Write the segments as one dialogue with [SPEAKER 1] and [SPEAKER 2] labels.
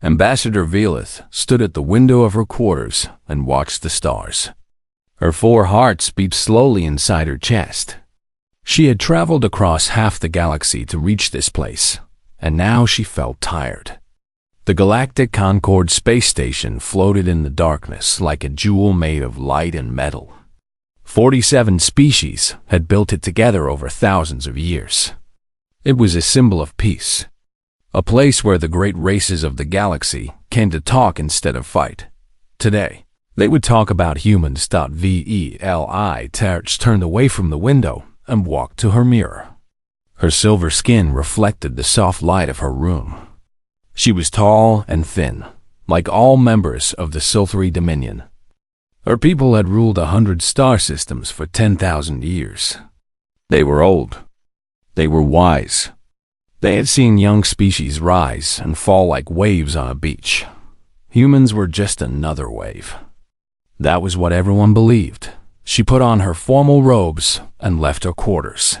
[SPEAKER 1] Ambassador Velith stood at the window of her quarters and watched the stars. Her 4 hearts beat slowly inside her chest. She had traveled across half the galaxy to reach this place, and now she felt tired. The Galactic Concord space station floated in the darkness like a jewel made of light and metal. 47 species had built it together over thousands of years. It was a symbol of peace, a place where the great races of the galaxy came to talk instead of fight. Today, they would talk about humans. Veli Terch turned away from the window and walked to her mirror. Her silver skin reflected the soft light of her room. She was tall and thin, like all members of the Silthery Dominion. Her people had ruled 100 star systems for 10,000 years. They were old. They were wise. They had seen young species rise and fall like waves on a beach. Humans were just another wave. That was what everyone believed. She put on her formal robes and left her quarters.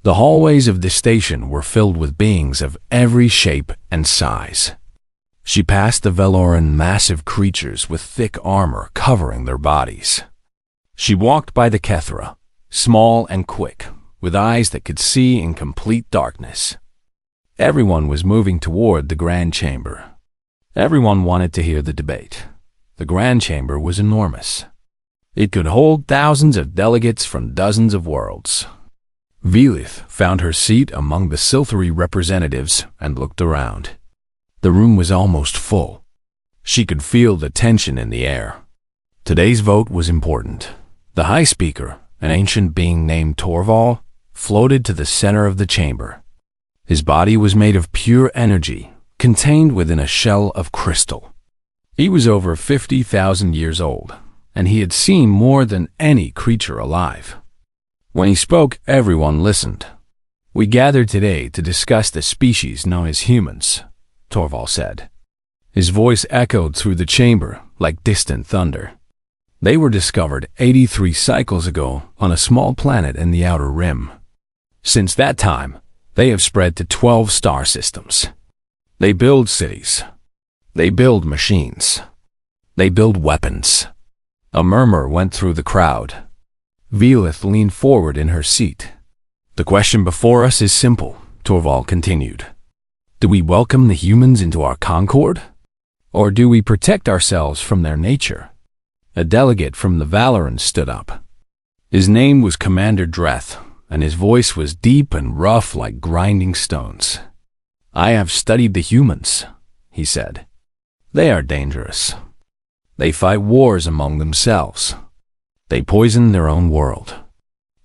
[SPEAKER 1] The hallways of the station were filled with beings of every shape and size. She passed the Veloran, massive creatures with thick armor covering their bodies. She walked by the Kethra, small and quick, with eyes that could see in complete darkness. Everyone was moving toward the Grand Chamber. Everyone wanted to hear the debate. The Grand Chamber was enormous. It could hold thousands of delegates from dozens of worlds. Velith found her seat among the Silthery representatives and looked around. The room was almost full. She could feel the tension in the air. Today's vote was important. The High Speaker, an ancient being named Torval, floated to the center of the chamber. His body was made of pure energy, contained within a shell of crystal. He was over 50,000 years old, and he had seen more than any creature alive. When he spoke, everyone listened. "We gathered today to discuss the species known as humans," Torval said. His voice echoed through the chamber like distant thunder. They were discovered 83 cycles ago on a small planet in the Outer Rim. Since that time, they have spread to 12 star systems. They build cities. They build machines. They build weapons. A murmur went through the crowd. Velith leaned forward in her seat. "The question before us is simple," Torval continued. "Do we welcome the humans into our Concord? Or do we protect ourselves from their nature?" A delegate from the Valorans stood up. His name was Commander Dreth, and his voice was deep and rough like grinding stones. "I have studied the humans," he said. "They are dangerous. They fight wars among themselves. They poisoned their own world.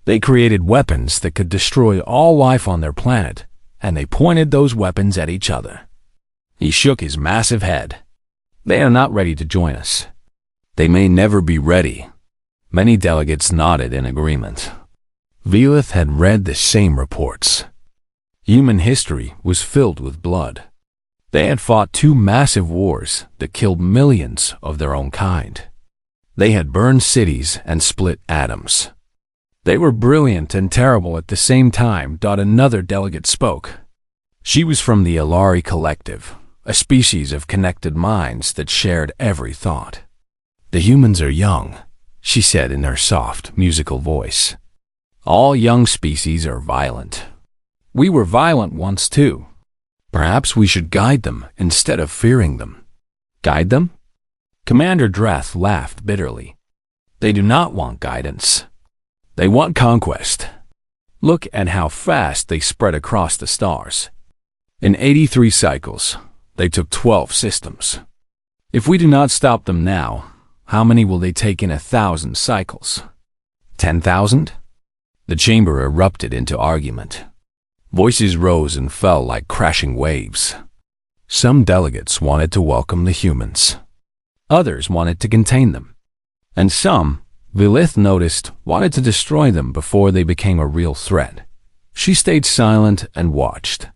[SPEAKER 1] They created weapons that could destroy all life on their planet, and they pointed those weapons at each other." He shook his massive head. "They are not ready to join us. They may never be ready." Many delegates nodded in agreement. Velith had read the same reports. Human history was filled with blood. They had fought 2 massive wars that killed millions of their own kind. They had burned cities and split atoms. They were brilliant and terrible at the same time. Another delegate spoke. She was from the Alari Collective, a species of connected minds that shared every thought. "The humans are young," she said in her soft, musical voice. "All young species are violent. We were violent once too. Perhaps we should guide them instead of fearing them." "Guide them?" Commander Dreth laughed bitterly. "They do not want guidance. They want conquest. Look at how fast they spread across the stars. In 83 cycles, they took 12 systems. If we do not stop them now, how many will they take in 1,000 cycles? 10,000? The chamber erupted into argument. Voices rose and fell like crashing waves. Some delegates wanted to welcome the humans. Others wanted to contain them. And some, Velith noticed, wanted to destroy them before they became a real threat. She stayed silent and watched.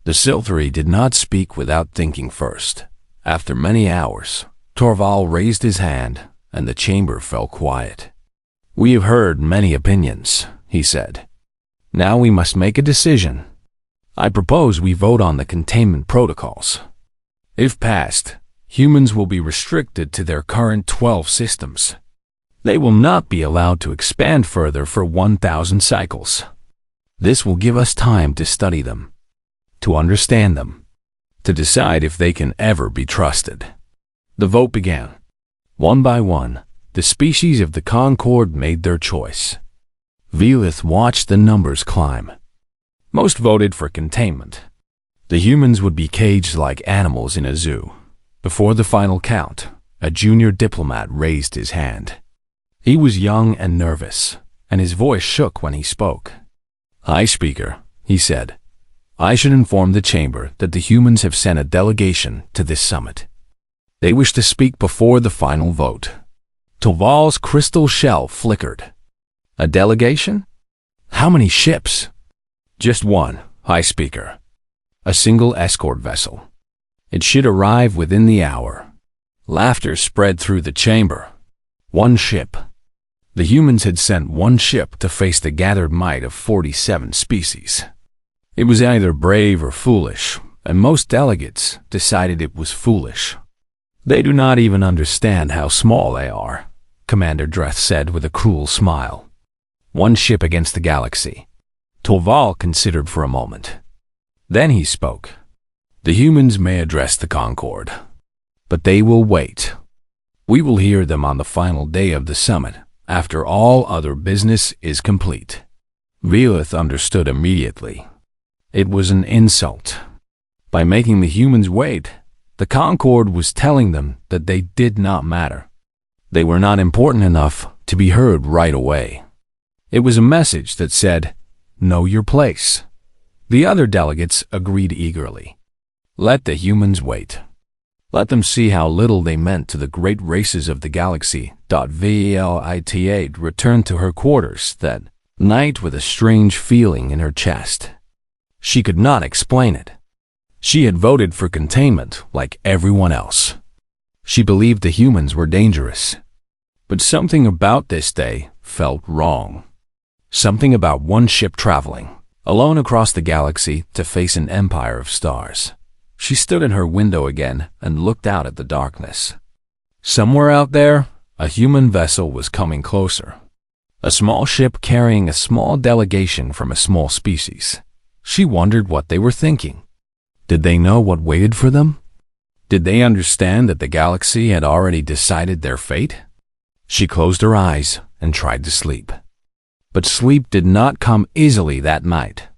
[SPEAKER 1] The Silthery did not speak without thinking first. After many hours, Torval raised his hand, and the chamber fell quiet. "We have heard many opinions," he said. "Now we must make a decision. I propose we vote on the containment protocols. If passed, humans will be restricted to their current 12 systems. They will not be allowed to expand further for 1,000 cycles. This will give us time to study them, to understand them, to decide if they can ever be trusted. The vote began. One by one, the species of the Concorde made their choice. Velith watched the numbers climb. Most voted for containment. The humans would be caged like animals in a zoo. Before the final count, a junior diplomat raised his hand. He was young and nervous, and his voice shook when he spoke. "High Speaker," he said, "I should inform the chamber that the humans have sent a delegation to this summit. They wish to speak before the final vote." Toval's crystal shell flickered. "A delegation? How many ships?" "Just one, High Speaker. A single escort vessel. It should arrive within the hour." Laughter spread through the chamber. One ship. The humans had sent one ship to face the gathered might of 47 species. It was either brave or foolish, and most delegates decided it was foolish. "They do not even understand how small they are," Commander Dreth said with a cruel smile. "One ship against the galaxy." Toval considered for a moment. Then he spoke. "The humans may address the Concorde, but they will wait. We will hear them on the final day of the summit, after all other business is complete." Velith understood immediately. It was an insult. By making the humans wait, the Concorde was telling them that they did not matter. They were not important enough to be heard right away. It was a message that said, "Know your place." The other delegates agreed eagerly. Let the humans wait. Let them see how little they meant to the great races of the galaxy. Velith returned to her quarters that night with a strange feeling in her chest. She could not explain it. She had voted for containment like everyone else. She believed the humans were dangerous. But something about this day felt wrong. Something about one ship traveling, alone across the galaxy to face an empire of stars. She stood in her window again and looked out at the darkness. Somewhere out there, a human vessel was coming closer. A small ship carrying a small delegation from a small species. She wondered what they were thinking. Did they know what waited for them? Did they understand that the galaxy had already decided their fate? She closed her eyes and tried to sleep. But sleep did not come easily that night.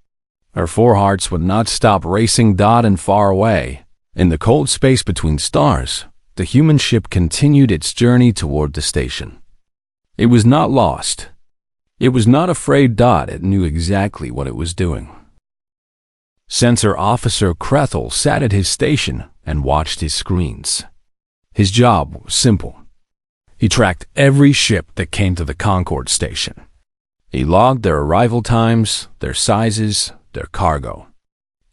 [SPEAKER 1] Her four hearts would not stop racing and far away. In the cold space between stars, the human ship continued its journey toward the station. It was not lost. It was not afraid. It knew exactly what it was doing. Sensor Officer Krethel sat at his station and watched his screens. His job was simple. He tracked every ship that came to the Concorde station. He logged their arrival times, their sizes, their cargo.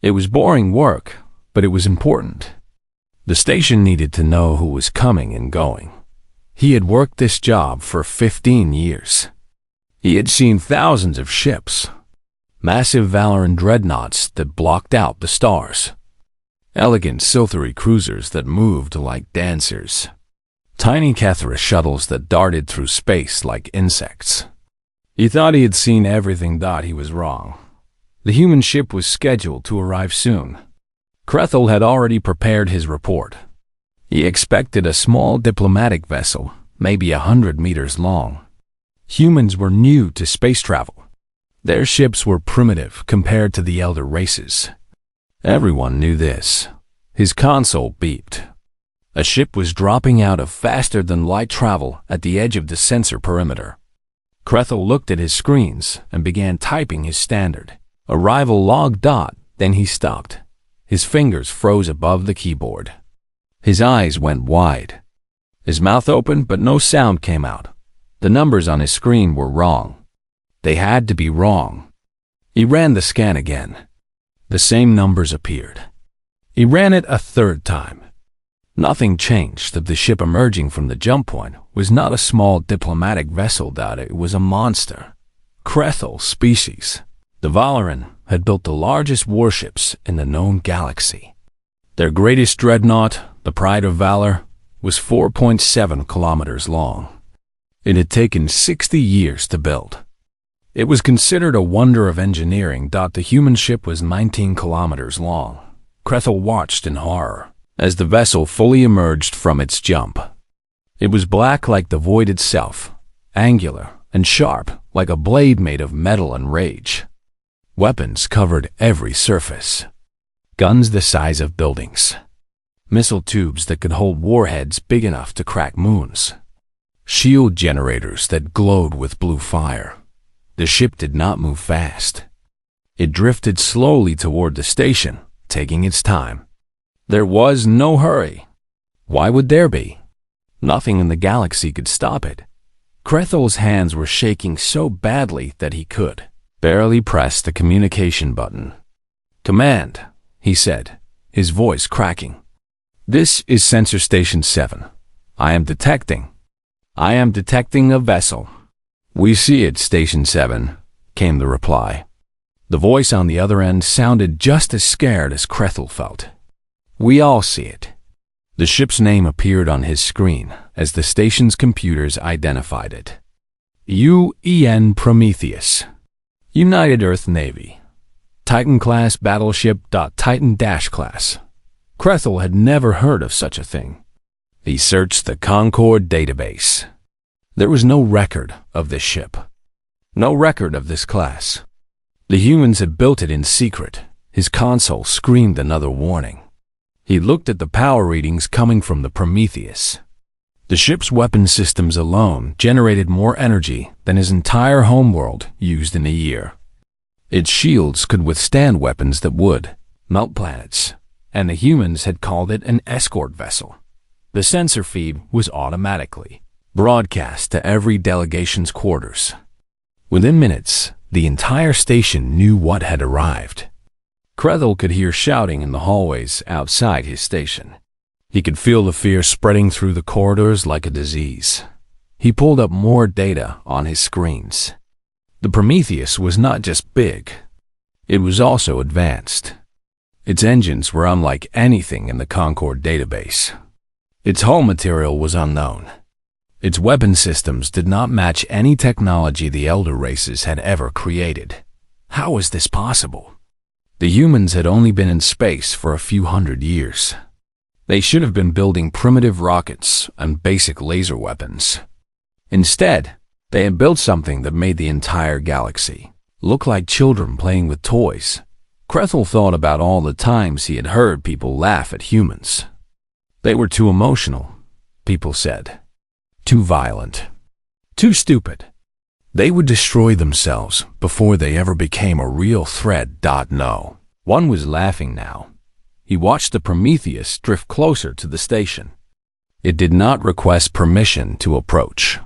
[SPEAKER 1] It was boring work, but it was important. The station needed to know who was coming and going. He had worked this job for 15 years. He had seen thousands of ships, massive Valoran dreadnoughts that blocked out the stars, elegant Silthery cruisers that moved like dancers, tiny Kethra shuttles that darted through space like insects. He thought he had seen everything. He was wrong. The human ship was scheduled to arrive soon. Krethel had already prepared his report. He expected a small diplomatic vessel, maybe 100 meters long. Humans were new to space travel. Their ships were primitive compared to the elder races. Everyone knew this. His console beeped. A ship was dropping out of faster-than-light travel at the edge of the sensor perimeter. Krethel looked at his screens and began typing his standard. Arrival log. Then he stopped. His fingers froze above the keyboard. His eyes went wide. His mouth opened, but no sound came out. The numbers on his screen were wrong. They had to be wrong. He ran the scan again. The same numbers appeared. He ran it a third time. Nothing changed. The ship emerging from the jump point was not a small diplomatic vessel. It was a monster. Krethel species. The Valoran had built the largest warships in the known galaxy. Their greatest dreadnought, the Pride of Valor, was 4.7 kilometers long. It had taken 60 years to build. It was considered a wonder of engineering. The human ship was 19 kilometers long. Krethel watched in horror as the vessel fully emerged from its jump. It was black like the void itself, angular and sharp like a blade made of metal and rage. Weapons covered every surface. Guns the size of buildings. Missile tubes that could hold warheads big enough to crack moons. Shield generators that glowed with blue fire. The ship did not move fast. It drifted slowly toward the station, taking its time. There was no hurry. Why would there be? Nothing in the galaxy could stop it. Krethel's hands were shaking so badly that he could barely press the communication button. "Command," he said, his voice cracking. "This is Sensor Station 7. I am detecting a vessel." "We see it, Station 7, came the reply. The voice on the other end sounded just as scared as Krethel felt. "We all see it." The ship's name appeared on his screen as the station's computers identified it. UN Prometheus. United Earth Navy. Titan-class battleship. Titan-class. Krethel had never heard of such a thing. He searched the Concord database. There was no record of this ship. No record of this class. The humans had built it in secret. His console screamed another warning. He looked at the power readings coming from the Prometheus. The ship's weapon systems alone generated more energy than his entire homeworld used in a year. Its shields could withstand weapons that would melt planets, and the humans had called it an escort vessel. The sensor feed was automatically broadcast to every delegation's quarters. Within minutes, the entire station knew what had arrived. Krethel could hear shouting in the hallways outside his station. He could feel the fear spreading through the corridors like a disease. He pulled up more data on his screens. The Prometheus was not just big. It was also advanced. Its engines were unlike anything in the Concord database. Its hull material was unknown. Its weapon systems did not match any technology the elder races had ever created. How was this possible? The humans had only been in space for a few hundred years. They should have been building primitive rockets and basic laser weapons. Instead, they had built something that made the entire galaxy look like children playing with toys. Krethel thought about all the times he had heard people laugh at humans. They were too emotional, people said. Too violent. Too stupid. They would destroy themselves before they ever became a real threat. No. One was laughing now. He watched the Prometheus drift closer to the station. It did not request permission to approach.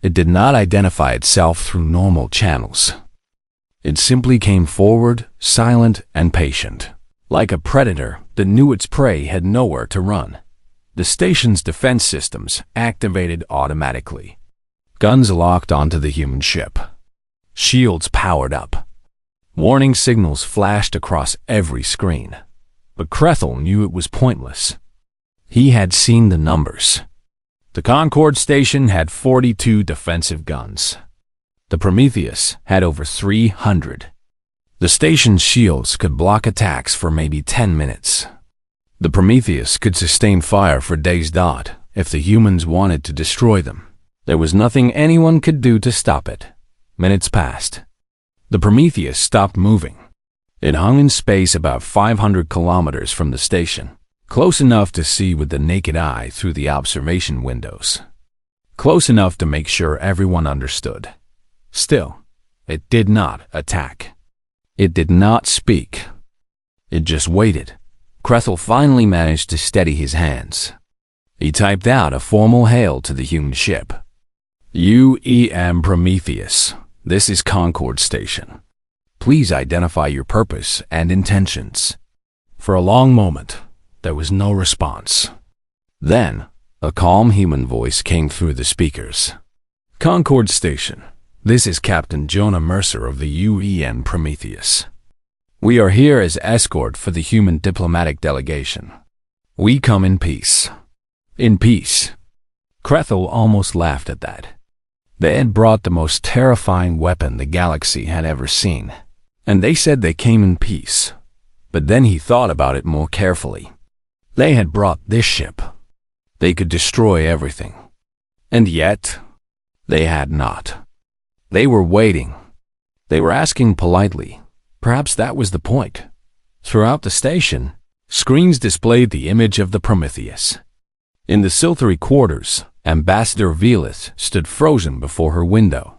[SPEAKER 1] It did not identify itself through normal channels. It simply came forward, silent and patient, like a predator that knew its prey had nowhere to run. The station's defense systems activated automatically. Guns locked onto the human ship. Shields powered up. Warning signals flashed across every screen. But Krethel knew it was pointless. He had seen the numbers. The Concord station had 42 defensive guns. The Prometheus had over 300. The station's shields could block attacks for maybe 10 minutes. The Prometheus could sustain fire for days. If the humans wanted to destroy them, there was nothing anyone could do to stop it. Minutes passed. The Prometheus stopped moving. It hung in space about 500 kilometers from the station, close enough to see with the naked eye through the observation windows. Close enough to make sure everyone understood. Still, it did not attack. It did not speak. It just waited. Krethel finally managed to steady his hands. He typed out a formal hail to the human ship. "UEM Prometheus, this is Concord Station. Please identify your purpose and intentions." For a long moment, there was no response. Then, a calm human voice came through the speakers. "Concord Station, this is Captain Jonah Mercer of the UEN Prometheus. We are here as escort for the human diplomatic delegation. We come in peace. In peace. Krethel almost laughed at that. They had brought the most terrifying weapon the galaxy had ever seen, and they said they came in peace. But then he thought about it more carefully. They had brought this ship. They could destroy everything. And yet, they had not. They were waiting. They were asking politely. Perhaps that was the point. Throughout the station, screens displayed the image of the Prometheus. In the Silthery quarters, Ambassador Velith stood frozen before her window.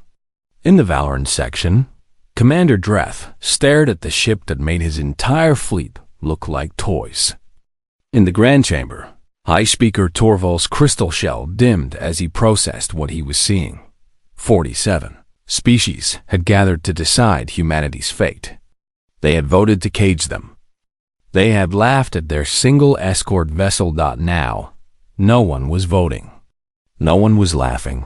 [SPEAKER 1] In the Valorant section, Commander Dreth stared at the ship that made his entire fleet look like toys. In the Grand Chamber, High Speaker Torval's crystal shell dimmed as he processed what he was seeing. 47 species had gathered to decide humanity's fate. They had voted to cage them. They had laughed at their single escort vessel. Now, no one was voting. No one was laughing.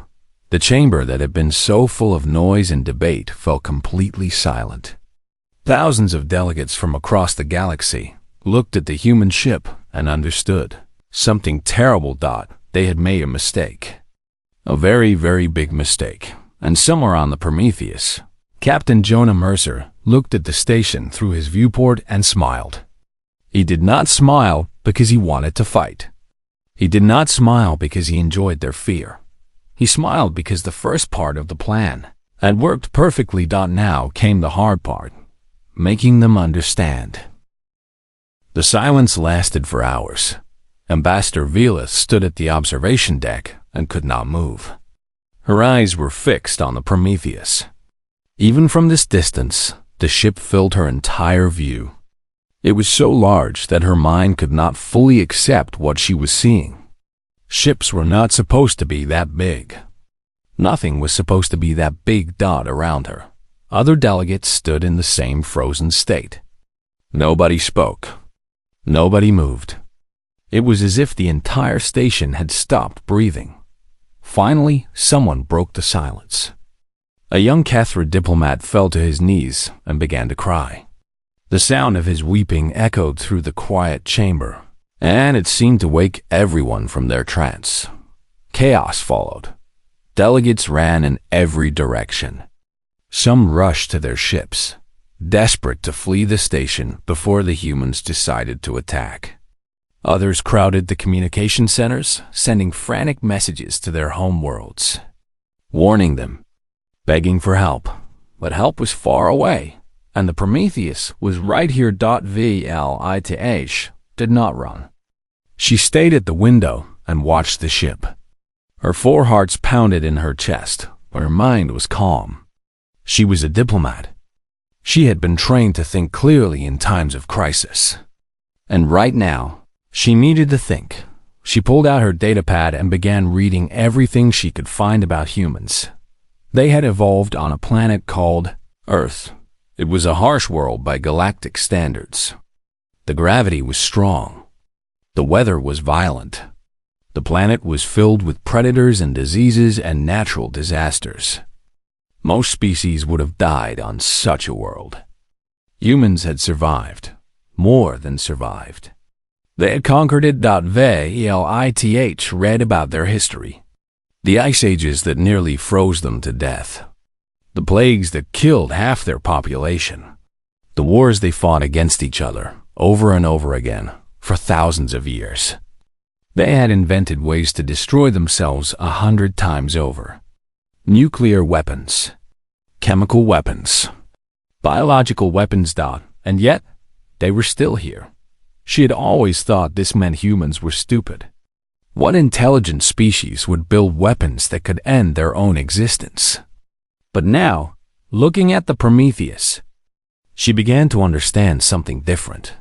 [SPEAKER 1] The chamber that had been so full of noise and debate fell completely silent. Thousands of delegates from across the galaxy looked at the human ship and understood something terrible. They had made a mistake. A very, very big mistake. And somewhere on the Prometheus, Captain Jonah Mercer looked at the station through his viewport and smiled. He did not smile because he wanted to fight. He did not smile because he enjoyed their fear. He smiled because the first part of the plan had worked perfectly. Now came the hard part, making them understand. The silence lasted for hours. Ambassador Velith stood at the observation deck and could not move. Her eyes were fixed on the Prometheus. Even from this distance, the ship filled her entire view. It was so large that her mind could not fully accept what she was seeing. Ships were not supposed to be that big. Nothing was supposed to be that big. Around her, other delegates stood in the same frozen state. Nobody spoke. Nobody moved. It was as if the entire station had stopped breathing. Finally, someone broke the silence. A young Kethra diplomat fell to his knees and began to cry. The sound of his weeping echoed through the quiet chamber, and it seemed to wake everyone from their trance. Chaos followed. Delegates ran in every direction. Some rushed to their ships, desperate to flee the station before the humans decided to attack. Others crowded the communication centers, sending frantic messages to their home worlds, warning them, begging for help. But help was far away, and the Prometheus was right here. Velith did not run. She stayed at the window and watched the ship. Her 4 hearts pounded in her chest, but her mind was calm. She was a diplomat. She had been trained to think clearly in times of crisis. And right now, she needed to think. She pulled out her datapad and began reading everything she could find about humans. They had evolved on a planet called Earth. It was a harsh world by galactic standards. The gravity was strong. The weather was violent. The planet was filled with predators and diseases and natural disasters. Most species would have died on such a world. Humans had survived, more than survived. They had conquered it. Velith read about their history. The ice ages that nearly froze them to death. The plagues that killed half their population. The wars they fought against each other, over and over again, for thousands of years. They had invented ways to destroy themselves 100 times over. Nuclear weapons, chemical weapons, biological weapons. And yet, they were still here. She had always thought this meant humans were stupid. What intelligent species would build weapons that could end their own existence? But now, looking at the Prometheus, she began to understand something different.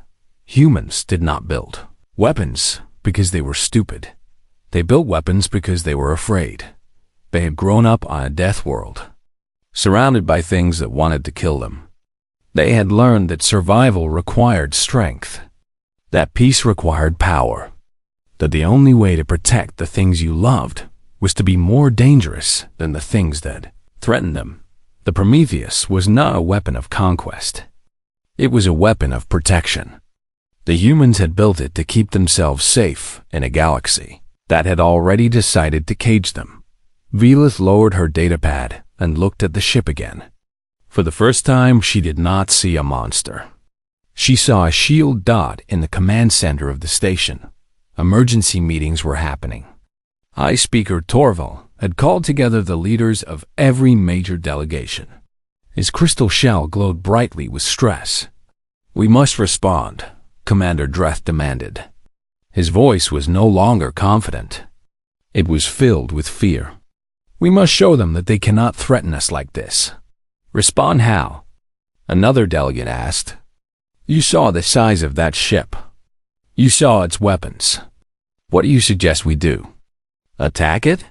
[SPEAKER 1] Humans did not build weapons because they were stupid. They built weapons because they were afraid. They had grown up on a death world, surrounded by things that wanted to kill them. They had learned that survival required strength, that peace required power, that the only way to protect the things you loved was to be more dangerous than the things that threatened them. The Prometheus was not a weapon of conquest. It was a weapon of protection. The humans had built it to keep themselves safe in a galaxy that had already decided to cage them. Velith lowered her datapad and looked at the ship again. For the first time, she did not see a monster. She saw a shield dot in the command center of the station. Emergency meetings were happening. High Speaker Torval had called together the leaders of every major delegation. His crystal shell glowed brightly with stress. "We must respond," Commander Dreth demanded. His voice was no longer confident. It was filled with fear. "We must show them that they cannot threaten us like this." "Respond how?" Another delegate asked. "You saw the size of that ship. You saw its weapons. What do you suggest we do? Attack it?"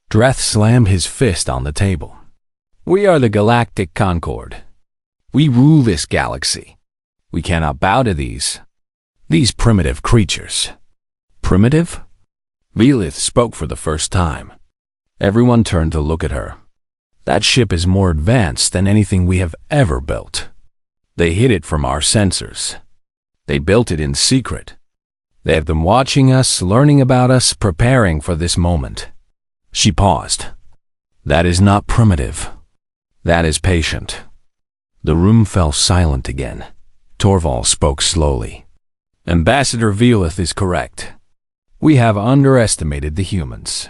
[SPEAKER 1] Dreth slammed his fist on the table. "We are the Galactic Concord. We rule this galaxy. We cannot bow to these primitive creatures." "Primitive?" Velith spoke for the first time. Everyone turned to look at her. "That ship is more advanced than anything we have ever built. They hid it from our sensors. They built it in secret. They have been watching us, learning about us, preparing for this moment." She paused. "That is not primitive. That is patient." The room fell silent again. Torval spoke slowly. "Ambassador Velith is correct. We have underestimated the humans.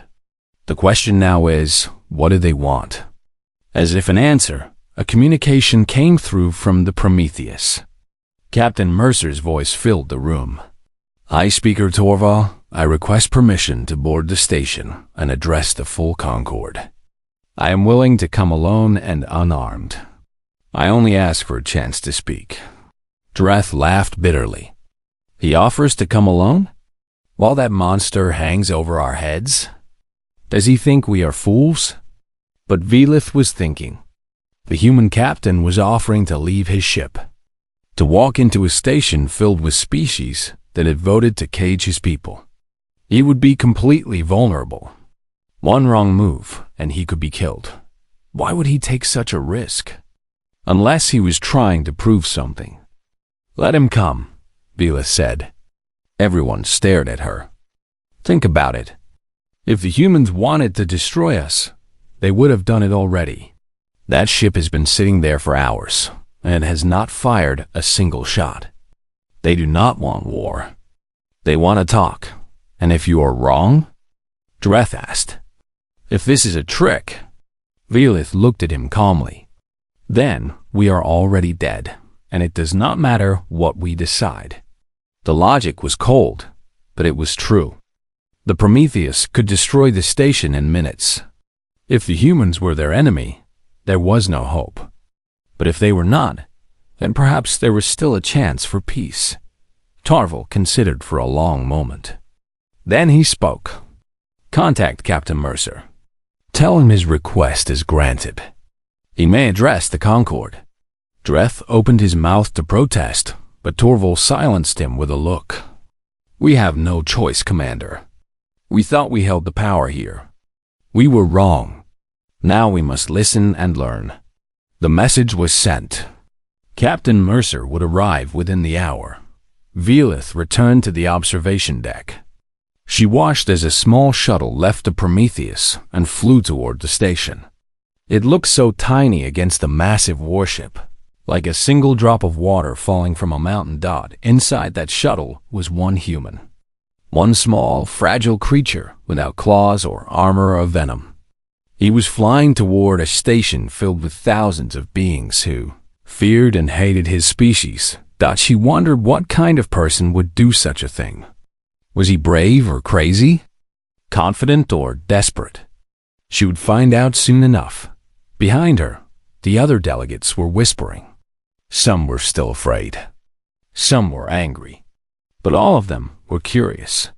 [SPEAKER 1] The question now is, what do they want?" As if an answer, a communication came through from the Prometheus. Captain Mercer's voice filled the room. "High Speaker Torval, I request permission to board the station and address the full Concord. I am willing to come alone and unarmed. I only ask for a chance to speak." Dreth laughed bitterly. "He offers to come alone? While that monster hangs over our heads? Does he think we are fools?" But Velith was thinking. The human captain was offering to leave his ship, to walk into a station filled with species that had voted to cage his people. He would be completely vulnerable. One wrong move, and he could be killed. Why would he take such a risk? Unless he was trying to prove something. "Let him come," Velith said. Everyone stared at her. "Think about it. If the humans wanted to destroy us, they would have done it already. That ship has been sitting there for hours, and has not fired a single shot. They do not want war. They want to talk. And if you are wrong?" Dreth asked. "If this is a trick," Velith looked at him calmly, "then we are already dead, and it does not matter what we decide." The logic was cold, but it was true. The Prometheus could destroy the station in minutes. If the humans were their enemy, there was no hope. But if they were not, then perhaps there was still a chance for peace. Torval considered for a long moment. Then he spoke. "Contact Captain Mercer. Tell him his request is granted. He may address the Concord." Dreth opened his mouth to protest, but Torval silenced him with a look. "We have no choice, Commander. We thought we held the power here. We were wrong. Now we must listen and learn." The message was sent. Captain Mercer would arrive within the hour. Velith returned to the observation deck. She watched as a small shuttle left the Prometheus and flew toward the station. It looked so tiny against the massive warship. Like a single drop of water falling from a mountain dot, inside that shuttle was one human. One small, fragile creature without claws or armor or venom. He was flying toward a station filled with thousands of beings who feared and hated his species. She wondered what kind of person would do such a thing. Was he brave or crazy? Confident or desperate? She would find out soon enough. Behind her, the other delegates were whispering. Some were still afraid. Some were angry. But all of them were curious.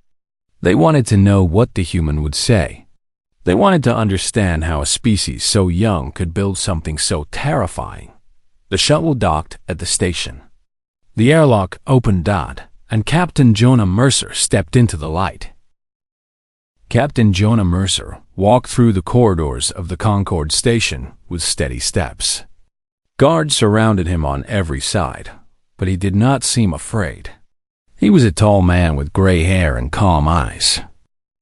[SPEAKER 1] They wanted to know what the human would say. They wanted to understand how a species so young could build something so terrifying. The shuttle docked at the station. The airlock opened, and Captain Jonah Mercer stepped into the light. Captain Jonah Mercer walked through the corridors of the Concord station with steady steps. Guards surrounded him on every side, but he did not seem afraid. He was a tall man with gray hair and calm eyes.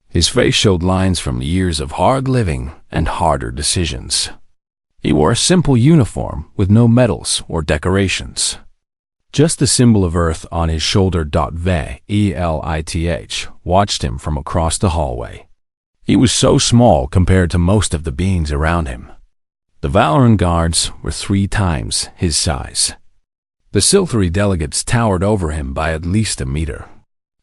[SPEAKER 1] His face showed lines from years of hard living and harder decisions. He wore a simple uniform with no medals or decorations. Just the symbol of Earth on his shoulder. Velith watched him from across the hallway. He was so small compared to most of the beings around him. The Valoran guards were 3 times his size. The Silthri delegates towered over him by at least a meter.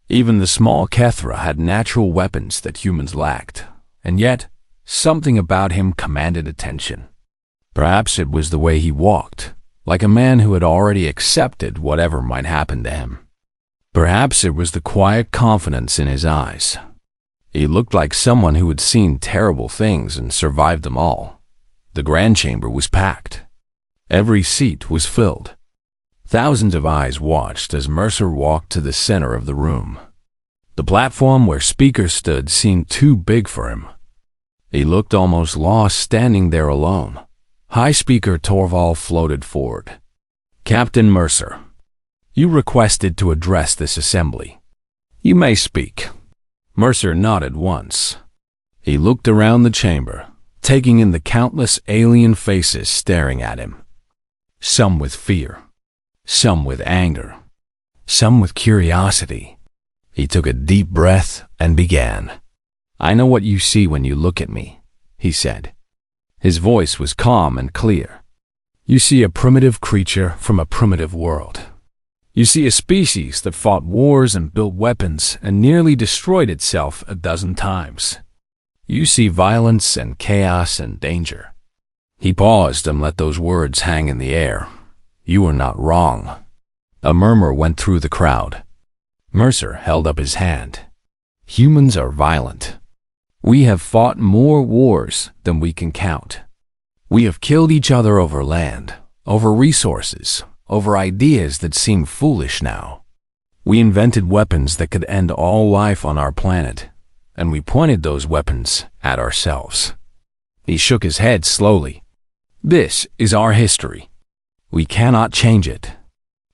[SPEAKER 1] Even the small Kethra had natural weapons that humans lacked, and yet something about him commanded attention. Perhaps it was the way he walked, like a man who had already accepted whatever might happen to him. Perhaps it was the quiet confidence in his eyes. He looked like someone who had seen terrible things and survived them all. The grand chamber was packed. Every seat was filled. Thousands of eyes watched as Mercer walked to the center of the room. The platform where speakers stood seemed too big for him. He looked almost lost standing there alone. High Speaker Torval floated forward. "Captain Mercer, you requested to address this assembly. You may speak." Mercer nodded once. He looked around the chamber, taking in the countless alien faces staring at him. Some with fear, some with anger, some with curiosity. He took a deep breath and began. "I know what you see when you look at me," he said. His voice was calm and clear. "You see a primitive creature from a primitive world. You see a species that fought wars and built weapons and nearly destroyed itself a dozen times. You see violence and chaos and danger." He paused and let those words hang in the air. "You are not wrong." A murmur went through the crowd. Mercer held up his hand. "Humans are violent. We have fought more wars than we can count. We have killed each other over land, over resources, over ideas that seem foolish now. We invented weapons that could end all life on our planet, and we pointed those weapons at ourselves." He shook his head slowly. "This is our history. We cannot change it.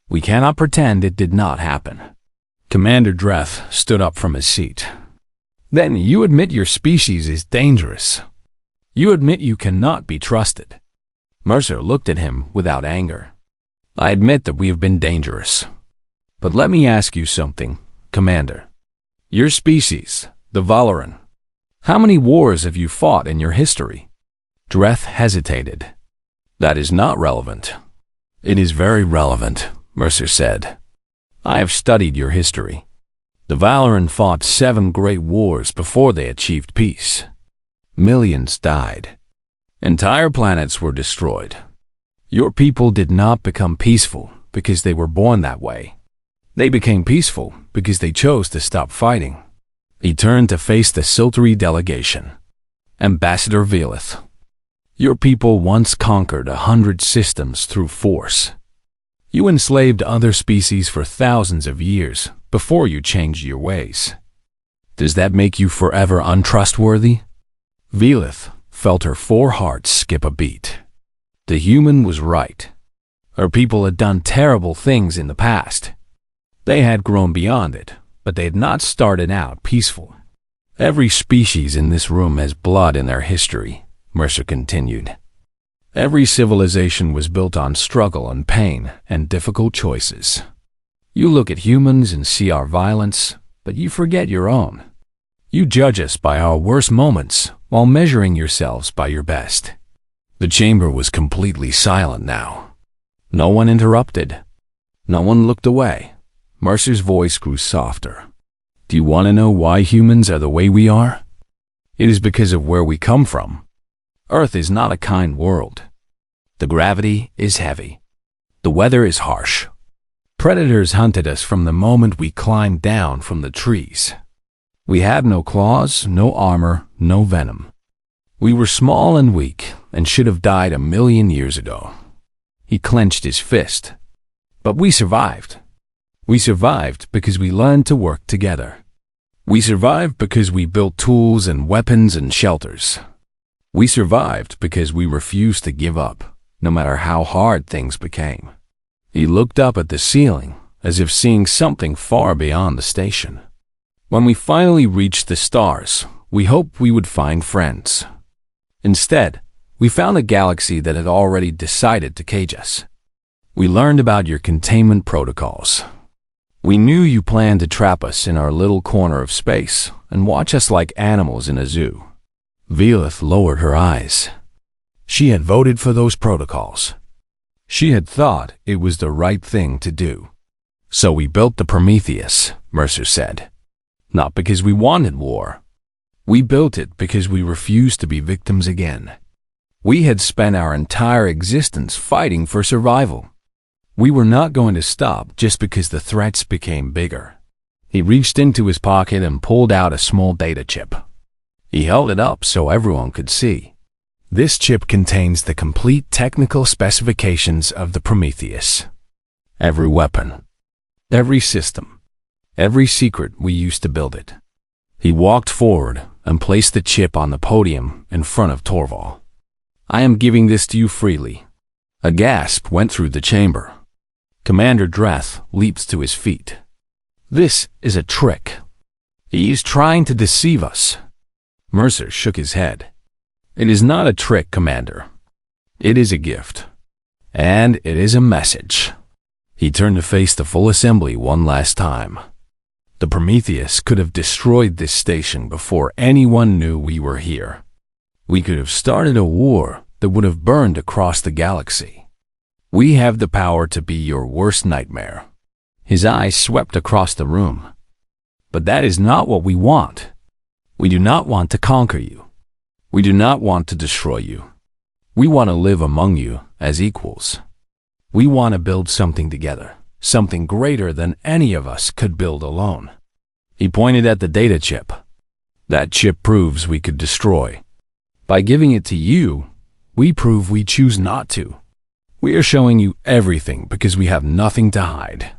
[SPEAKER 1] We cannot pretend it did not happen." Commander Dreth stood up from his seat. "Then you admit your species is dangerous. You admit you cannot be trusted." Mercer looked at him without anger. "I admit that we have been dangerous. But let me ask you something, Commander. Your species, the Valoran, how many wars have you fought in your history?" Dreth hesitated. "That is not relevant." "It is very relevant," Mercer said. "I have studied your history. The Valoran fought 7 great wars before they achieved peace. Millions died. Entire planets were destroyed. Your people did not become peaceful because they were born that way. They became peaceful because they chose to stop fighting." He turned to face the Silthri delegation. "Ambassador Velith, your people once conquered 100 systems through force. You enslaved other species for thousands of years before you changed your ways. Does that make you forever untrustworthy?" Velith felt her 4 hearts skip a beat. The human was right. Her people had done terrible things in the past. They had grown beyond it, but they had not started out peaceful. "Every species in this room has blood in their history," Mercer continued. "Every civilization was built on struggle and pain and difficult choices. You look at humans and see our violence, but you forget your own. You judge us by our worst moments while measuring yourselves by your best." The chamber was completely silent now. No one interrupted. No one looked away. Mercer's voice grew softer. "Do you want to know why humans are the way we are? It is because of where we come from. Earth is not a kind world. The gravity is heavy. The weather is harsh. Predators hunted us from the moment we climbed down from the trees. We had no claws, no armor, no venom. We were small and weak and should have died 1,000,000 years ago." He clenched his fist. "But we survived. We survived because we learned to work together. We survived because we built tools and weapons and shelters. We survived because we refused to give up, no matter how hard things became. He looked up at the ceiling, as if seeing something far beyond the station. When we finally reached the stars, we hoped we would find friends. Instead, we found a galaxy that had already decided to cage us. We learned about your containment protocols. We knew you planned to trap us in our little corner of space and watch us like animals in a zoo. Velith lowered her eyes. She had voted for those protocols. She had thought it was the right thing to do. So we built the Prometheus, Mercer said. Not because we wanted war. We built it because we refused to be victims again. We had spent our entire existence fighting for survival. We were not going to stop just because the threats became bigger. He reached into his pocket and pulled out a small data chip. He held it up so everyone could see. This chip contains the complete technical specifications of the Prometheus. Every weapon, every system, every secret we used to build it. He walked forward and placed the chip on the podium in front of Torvald. I am giving this to you freely. A gasp went through the chamber. Commander Dreth leaped to his feet. This is a trick. He is trying to deceive us. Mercer shook his head. It is not a trick, Commander. It is a gift. And it is a message. He turned to face the full assembly one last time. The Prometheus could have destroyed this station before anyone knew we were here. We could have started a war that would have burned across the galaxy. We have the power to be your worst nightmare. His eyes swept across the room. But that is not what we want. We do not want to conquer you. We do not want to destroy you. We want to live among you as equals. We want to build something together, something greater than any of us could build alone. He pointed at the data chip. That chip proves we could destroy. By giving it to you, we prove we choose not to. We are showing you everything because we have nothing to hide.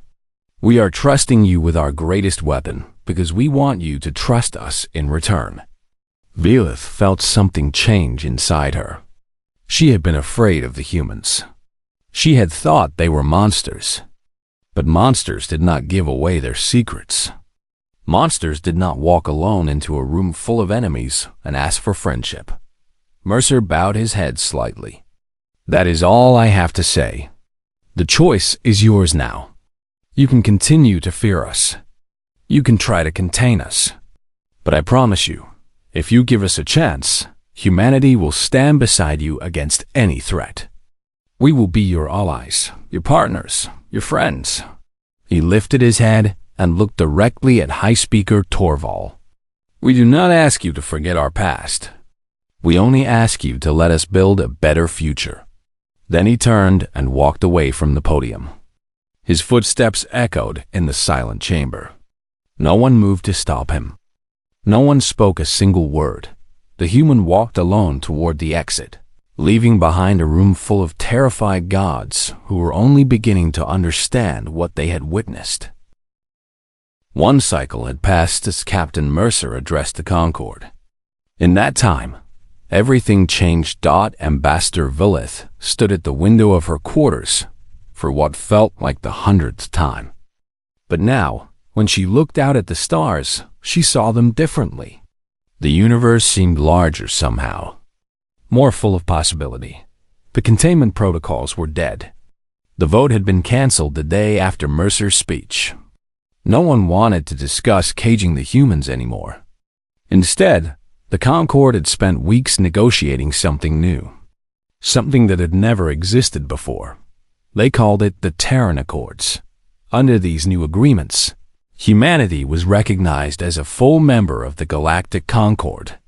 [SPEAKER 1] We are trusting you with our greatest weapon because we want you to trust us in return. Velith felt something change inside her. She had been afraid of the humans. She had thought they were monsters. But monsters did not give away their secrets. Monsters did not walk alone into a room full of enemies and ask for friendship. Mercer bowed his head slightly. That is all I have to say. The choice is yours now. You can continue to fear us. You can try to contain us. But I promise you, if you give us a chance, humanity will stand beside you against any threat. We will be your allies, your partners, your friends. He lifted his head and looked directly at High Speaker Torvald. We do not ask you to forget our past. We only ask you to let us build a better future. Then he turned and walked away from the podium. His footsteps echoed in the silent chamber. No one moved to stop him. No one spoke a single word. The human walked alone toward the exit, leaving behind a room full of terrified gods who were only beginning to understand what they had witnessed. One cycle had passed as Captain Mercer addressed the Concorde. In that time, everything changed. Ambassador Velith stood at the window of her quarters for what felt like the 100th time. But now, when she looked out at the stars, she saw them differently. The universe seemed larger somehow, more full of possibility. The containment protocols were dead. The vote had been canceled the day after Mercer's speech. No one wanted to discuss caging the humans anymore. Instead, the Concorde had spent weeks negotiating something new, something that had never existed before. They called it the Terran Accords. Under these new agreements, humanity was recognized as a full member of the Galactic Concorde.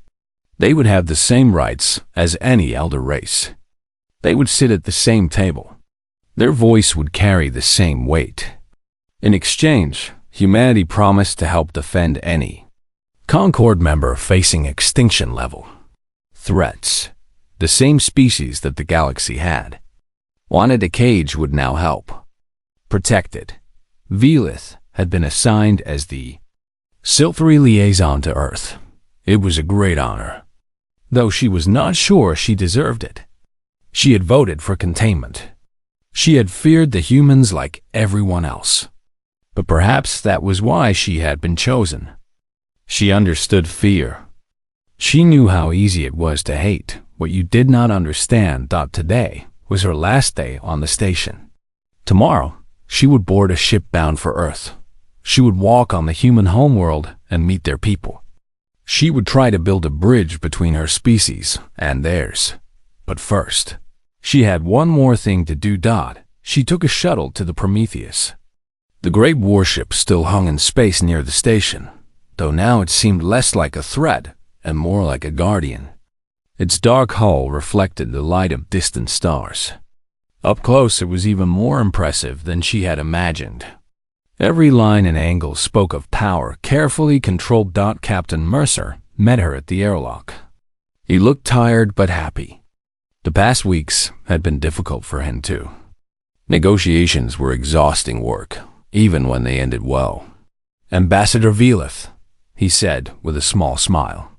[SPEAKER 1] They would have the same rights as any elder race. They would sit at the same table. Their voice would carry the same weight. In exchange, humanity promised to help defend any Concorde member facing extinction level threats. The same species that the galaxy had wanted a cage would now help protect it. Velith had been assigned as the Silthery liaison to Earth. It was a great honor, though she was not sure she deserved it. She had voted for containment. She had feared the humans like everyone else. But perhaps that was why she had been chosen. She understood fear. She knew how easy it was to hate what you did not understand. Today was her last day on the station. Tomorrow, she would board a ship bound for Earth. She would walk on the human homeworld and meet their people. She would try to build a bridge between her species and theirs. But first, she had one more thing to do. She took a shuttle to the Prometheus. The great warship still hung in space near the station, though now it seemed less like a threat and more like a guardian. Its dark hull reflected the light of distant stars. Up close, it was even more impressive than she had imagined. Every line and angle spoke of power, carefully controlled. Captain Mercer met her at the airlock. He looked tired but happy. The past weeks had been difficult for him too. Negotiations were exhausting work, even when they ended well. "Ambassador Velith," he said with a small smile.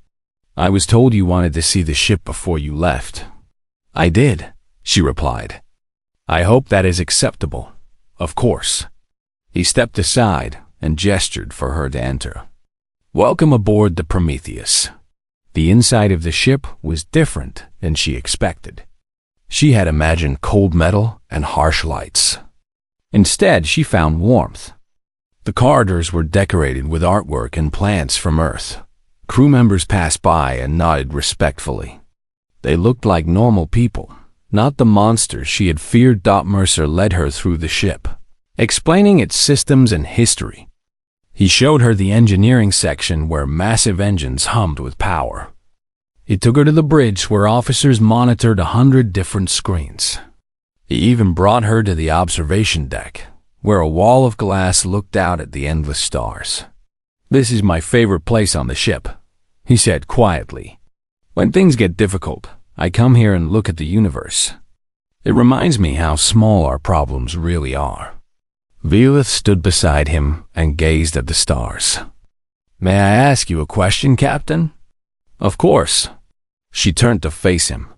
[SPEAKER 1] "I was told you wanted to see the ship before you left." "I did," she replied. "I hope that is acceptable." "Of course." He stepped aside and gestured for her to enter. Welcome aboard the Prometheus. The inside of the ship was different than she expected. She had imagined cold metal and harsh lights. Instead, she found warmth. The corridors were decorated with artwork and plants from Earth. Crew members passed by and nodded respectfully. They looked like normal people, not the monsters she had feared. Mercer led her through the ship, explaining its systems and history. He showed her the engineering section where massive engines hummed with power. He took her to the bridge where officers monitored 100 different screens. He even brought her to the observation deck, where a wall of glass looked out at the endless stars. "This is my favorite place on the ship," he said quietly. "When things get difficult, I come here and look at the universe. It reminds me how small our problems really are." Velith stood beside him and gazed at the stars. "May I ask you a question, Captain?" "Of course." She turned to face him.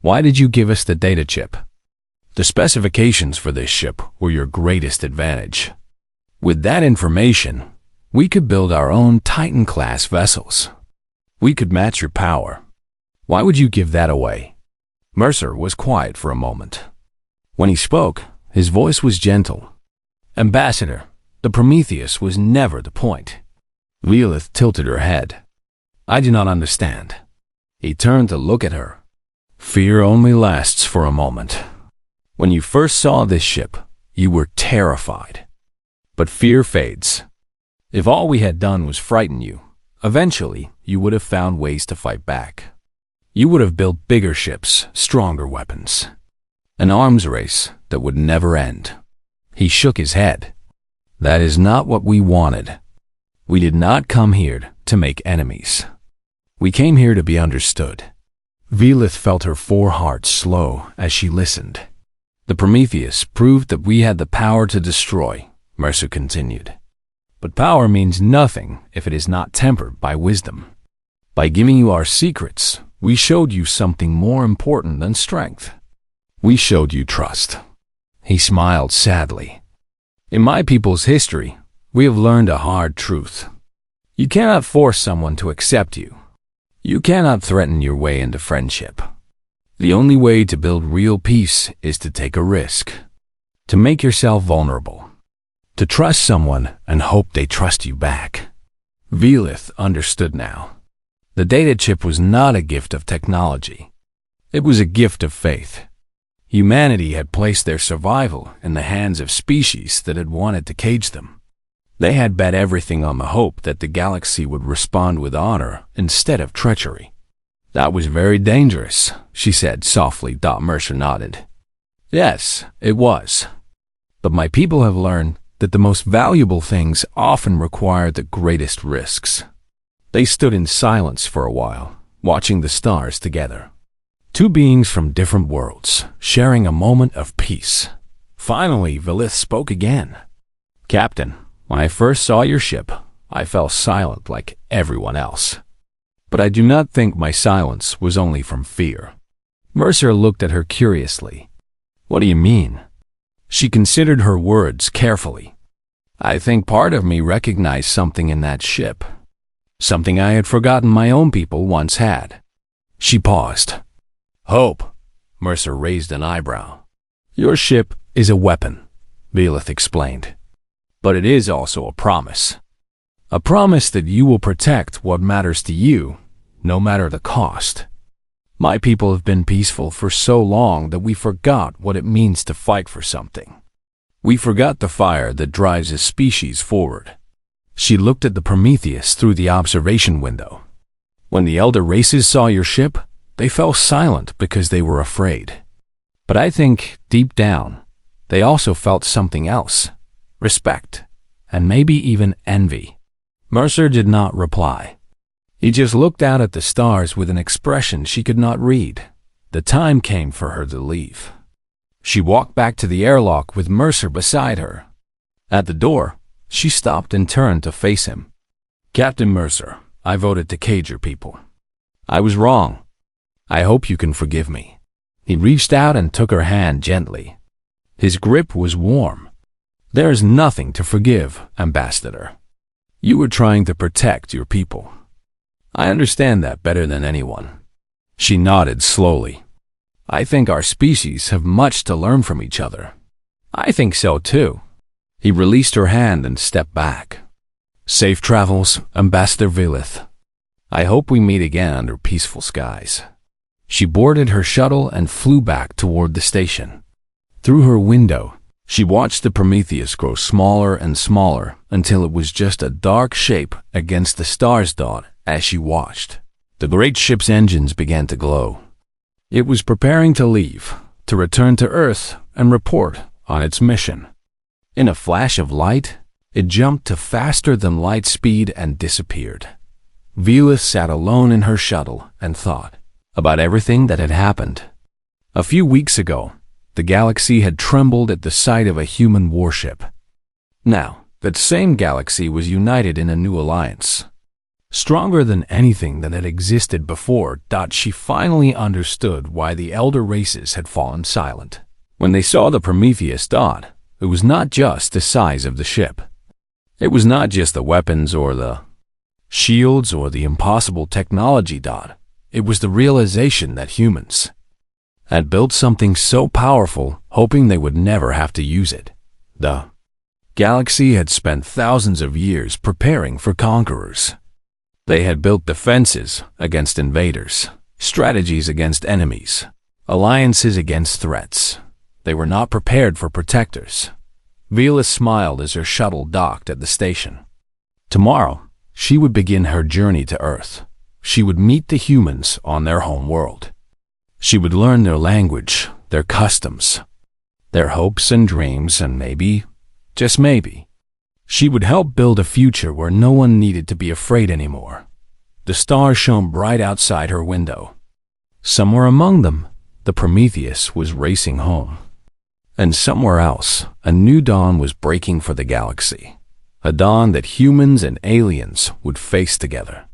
[SPEAKER 1] "Why did you give us the data chip?" "The specifications for this ship were your greatest advantage. With that information, we could build our own Titan-class vessels. We could match your power. Why would you give that away?" Mercer was quiet for a moment. When he spoke, his voice was gentle. "Ambassador, the Prometheus was never the point." Velith tilted her head. "I do not understand." He turned to look at her. "Fear only lasts for a moment. When you first saw this ship, you were terrified. But fear fades. If all we had done was frighten you, eventually you would have found ways to fight back. You would have built bigger ships, stronger weapons. An arms race that would never end." He shook his head. "That is not what we wanted. We did not come here to make enemies. We came here to be understood." Velith felt her foreheart slow as she listened. "The Prometheus proved that we had the power to destroy," Mercer continued. "But power means nothing if it is not tempered by wisdom. By giving you our secrets, we showed you something more important than strength. We showed you trust." He smiled sadly. "In my people's history, we have learned a hard truth. You cannot force someone to accept you. You cannot threaten your way into friendship. The only way to build real peace is to take a risk, to make yourself vulnerable, to trust someone and hope they trust you back." Velith understood now. The data chip was not a gift of technology. It was a gift of faith. Humanity had placed their survival in the hands of species that had wanted to cage them. They had bet everything on the hope that the galaxy would respond with honor instead of treachery. "That was very dangerous," she said softly. Mercer nodded. "Yes, it was. But my people have learned that the most valuable things often require the greatest risks." They stood in silence for a while, watching the stars together. Two beings from different worlds, sharing a moment of peace. Finally, Velith spoke again. "Captain, when I first saw your ship, I fell silent like everyone else. But I do not think my silence was only from fear." Mercer looked at her curiously. "What do you mean?" She considered her words carefully. I think part of me recognized something in that ship. Something I had forgotten my own people once had. She paused. Hope. Mercer raised an eyebrow. Your ship is a weapon, Velith explained. But it is also a promise. A promise that you will protect what matters to you, no matter the cost. My people have been peaceful for so long that we forgot what it means to fight for something. We forgot the fire that drives a species forward. She looked at the Prometheus through the observation window. When the elder races saw your ship, they fell silent because they were afraid. But I think, deep down, they also felt something else. Respect, and maybe even envy. Mercer did not reply. He just looked out at the stars with an expression she could not read. The time came for her to leave. She walked back to the airlock with Mercer beside her. At the door, she stopped and turned to face him. Captain Mercer, I voted to cage your people. I was wrong. I hope you can forgive me. He reached out and took her hand gently. His grip was warm. There is nothing to forgive, Ambassador. You were trying to protect your people. I understand that better than anyone. She nodded slowly. I think our species have much to learn from each other. I think so too. He released her hand and stepped back. Safe travels, Ambassador Velith. I hope we meet again under peaceful skies. She boarded her shuttle and flew back toward the station. Through her window, she watched the Prometheus grow smaller and smaller until it was just a dark shape against the star's dot. As she watched, the great ship's engines began to glow. It was preparing to leave, to return to Earth and report on its mission. In a flash of light, it jumped to faster than light speed and disappeared. Velith sat alone in her shuttle and thought about everything that had happened. A few weeks ago, the galaxy had trembled at the sight of a human warship. Now, that same galaxy was united in a new alliance. Stronger than anything that had existed before, she finally understood why the elder races had fallen silent. When they saw the Prometheus, it was not just the size of the ship. It was not just the weapons or the shields or the impossible technology. It was the realization that humans had built something so powerful, hoping they would never have to use it. The galaxy had spent thousands of years preparing for conquerors. They had built defenses against invaders, strategies against enemies, alliances against threats. They were not prepared for protectors. Velith smiled as her shuttle docked at the station. Tomorrow, she would begin her journey to Earth. She would meet the humans on their home world. She would learn their language, their customs, their hopes and dreams, and maybe, just maybe, she would help build a future where no one needed to be afraid anymore. The stars shone bright outside her window. Somewhere among them, the Prometheus was racing home. And somewhere else, a new dawn was breaking for the galaxy. A dawn that humans and aliens would face together.